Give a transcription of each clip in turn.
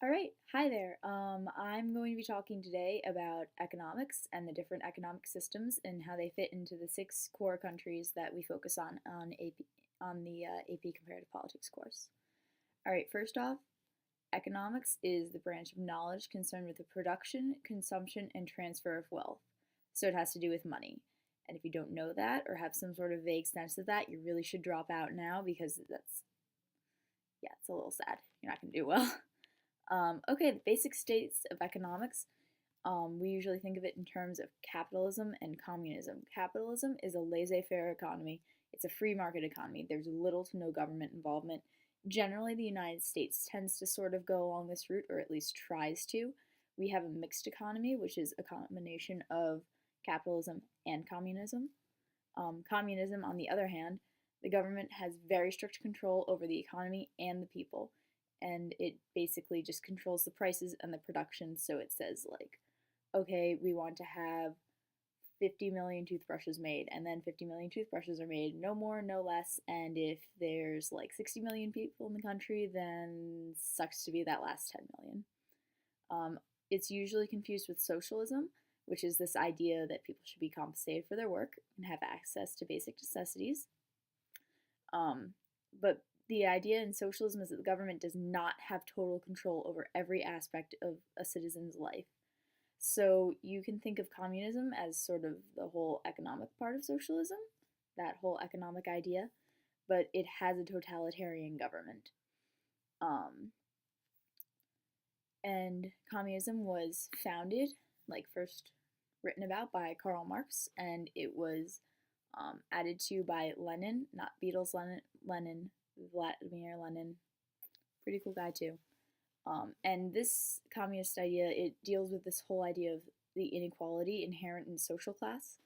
All right, hi there. I'm going to be talking today about economics and the different economic systems and how they fit into the six core countries that we focus on AP on the AP Comparative Politics course. All right, first off, economics is the branch of knowledge concerned with the production, consumption, and transfer of wealth. So it has to do with money. And if you don't know that or have some sort of vague sense of that, you really should drop out now because it's a little sad. You're not going to do well. Okay, the basic states of economics. We usually think of it in terms of capitalism and communism. Capitalism is a laissez-faire economy. It's a free market economy. There's little to no government involvement. Generally, the United States tends to sort of go along this route, or at least tries to. We have a mixed economy, which is a combination of capitalism and communism. Communism, on the other hand, the government has very strict control over the economy and the people, and it basically just controls the prices and the production. So it says, like, okay, we want to have 50 million toothbrushes made, and then 50 million toothbrushes are made, no more, no less. And if there's like 60 million people in the country, then sucks to be that last 10 million. It's usually confused with socialism, which is this idea that people should be compensated for their work and have access to basic necessities. But the idea in socialism is that the government does not have total control over every aspect of a citizen's life. So you can think of communism as sort of the whole economic part of socialism, that whole economic idea, but it has a totalitarian government. Um, and communism was founded, like first written about by Karl Marx, and it was added to by Lenin, not Beatles Lenin, Vladimir Lenin, pretty cool guy too. And this communist idea, it deals with this whole idea of the inequality inherent in social class.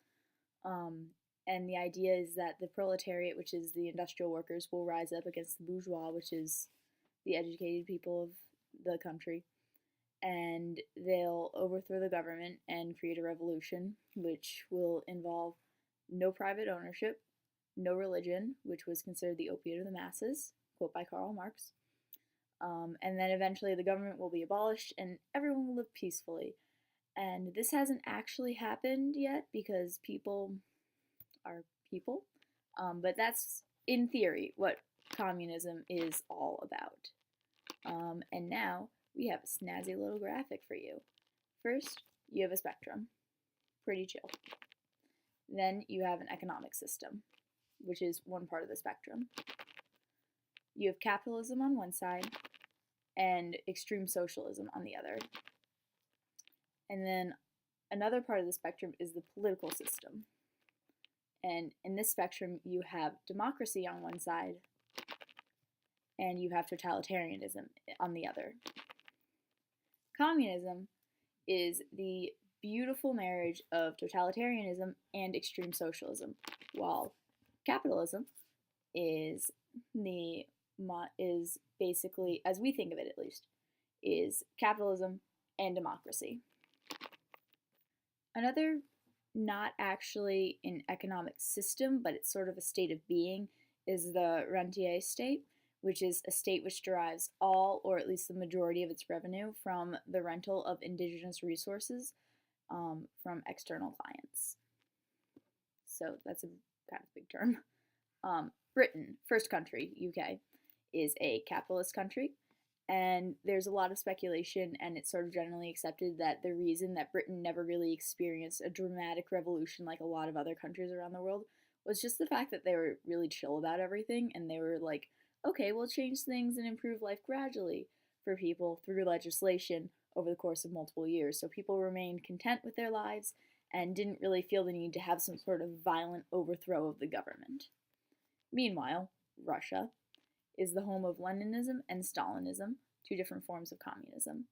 Um, and the idea is that the proletariat, which is the industrial workers, will rise up against the bourgeois, which is the educated people of the country, and they'll overthrow the government and create a revolution, which will involve no private ownership, no religion, which was considered the opiate of the masses, quote by Karl Marx. And then eventually the government will be abolished and everyone will live peacefully. And this hasn't actually happened yet because people are people. But that's, in theory, what communism is all about. And now we have a snazzy little graphic for you. First, you have a spectrum. Pretty chill. Then you have an economic system, which is one part of the spectrum. You have capitalism on one side and extreme socialism on the other. And then another part of the spectrum is the political system. And in this spectrum, you have democracy on one side and you have totalitarianism on the other. Communism is the beautiful marriage of totalitarianism and extreme socialism, while capitalism is basically, as we think of it at least, is capitalism and democracy. Another, not actually an economic system, but it's sort of a state of being, is the rentier state, which is a state which derives all, or at least the majority of its revenue, from the rental of indigenous resources from external clients. So that's a kind of big term. Britain, first country, UK, is a capitalist country, and there's a lot of speculation, and it's sort of generally accepted that the reason that Britain never really experienced a dramatic revolution like a lot of other countries around the world was just the fact that they were really chill about everything, and they were like, okay, we'll change things and improve life gradually for people through legislation over the course of multiple years. So people remained content with their lives and didn't really feel the need to have some sort of violent overthrow of the government. Meanwhile, Russia is the home of Leninism and Stalinism, two different forms of communism.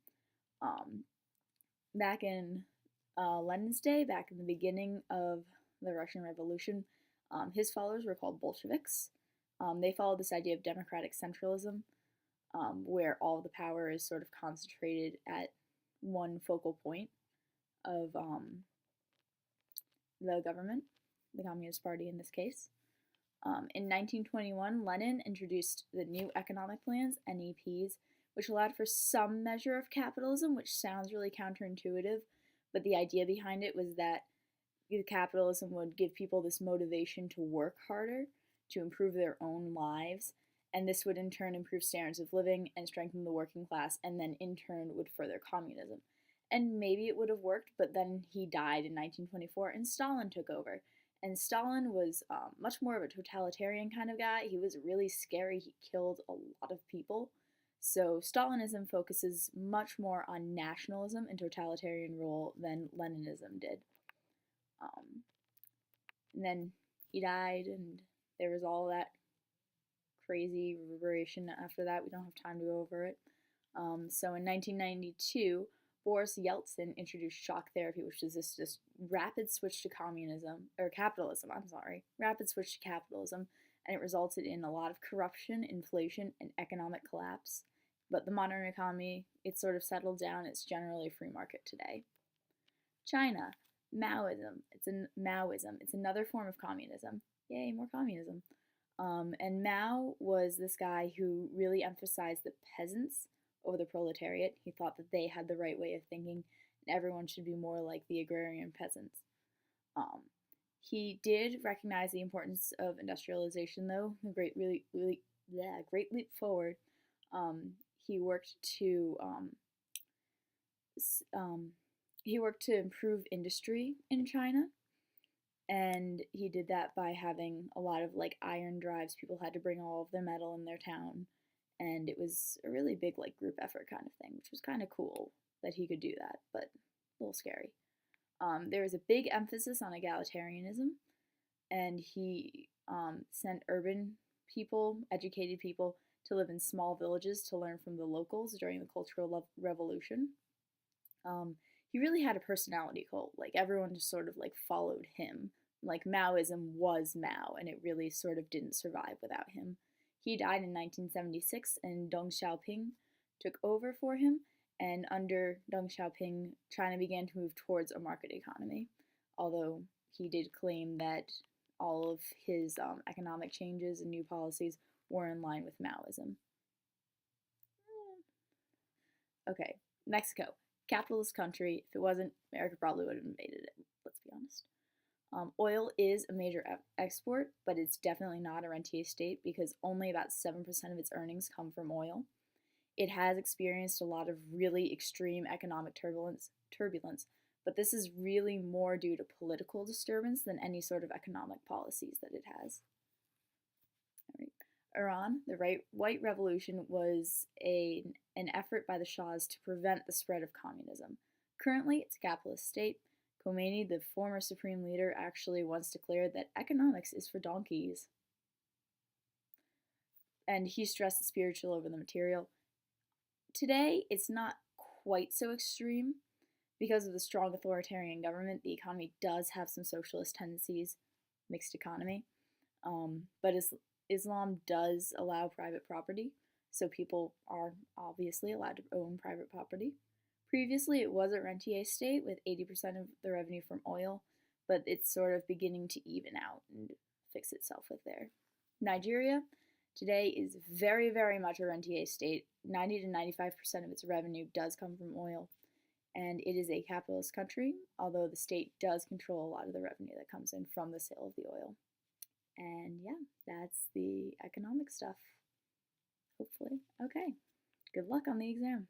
Back in Lenin's day, back in the beginning of the Russian Revolution, his followers were called Bolsheviks. They followed this idea of democratic centralism, where all the power is sort of concentrated at one focal point of the government, the Communist Party in this case. In 1921, Lenin introduced the new economic plans, NEPs, which allowed for some measure of capitalism, which sounds really counterintuitive, but the idea behind it was that capitalism would give people this motivation to work harder, to improve their own lives, and this would in turn improve standards of living and strengthen the working class, and then in turn would further communism. And maybe it would have worked, but then he died in 1924 and Stalin took over. And Stalin was much more of a totalitarian kind of guy. He was really scary. He killed a lot of people. So Stalinism focuses much more on nationalism and totalitarian rule than Leninism did. And then he died, and there was all that crazy reverberation after that. We don't have time to go over it. So in 1992, Boris Yeltsin introduced shock therapy, which is this rapid switch to communism, or capitalism, I'm sorry, rapid switch to capitalism, and it resulted in a lot of corruption, inflation, and economic collapse. But the modern economy, it's sort of settled down. It's generally a free market today. China, Maoism. It's another form of communism. Yay, more communism. And Mao was this guy who really emphasized the peasants over the proletariat. He thought that they had the right way of thinking, and everyone should be more like the agrarian peasants. He did recognize the importance of industrialization, though. The great leap forward. He worked to improve industry in China, and he did that by having a lot of like iron drives. People had to bring all of their metal in their town, and it was a really big like group effort kind of thing, which was kind of cool that he could do that, but a little scary. There was a big emphasis on egalitarianism, and he sent urban people, educated people, to live in small villages to learn from the locals during the Cultural Revolution. He really had a personality cult. Like everyone just sort of like followed him. Like Maoism was Mao, and it really sort of didn't survive without him. He died in 1976, and Deng Xiaoping took over for him. And under Deng Xiaoping, China began to move towards a market economy, although he did claim that all of his economic changes and new policies were in line with Maoism. Okay, Mexico. Capitalist country. If it wasn't, America probably would have invaded it, let's be honest. Oil is a major export, but it's definitely not a rentier state because only about 7% of its earnings come from oil. It has experienced a lot of really extreme economic turbulence, but this is really more due to political disturbance than any sort of economic policies that it has. All right. Iran, the White Revolution, was an effort by the Shahs to prevent the spread of communism. Currently, it's a capitalist state. Khomeini, the former supreme leader, actually once declared that economics is for donkeys. And he stressed the spiritual over the material. Today, it's not quite so extreme. Because of the strong authoritarian government, the economy does have some socialist tendencies, mixed economy. But Islam does allow private property, so people are obviously allowed to own private property. Previously, it was a rentier state with 80% of the revenue from oil, but it's sort of beginning to even out and fix itself with there. Nigeria today is very, very much a rentier state. 90 to 95% of its revenue does come from oil, and it is a capitalist country, although the state does control a lot of the revenue that comes in from the sale of the oil. And yeah, that's the economic stuff, hopefully. Okay, good luck on the exam.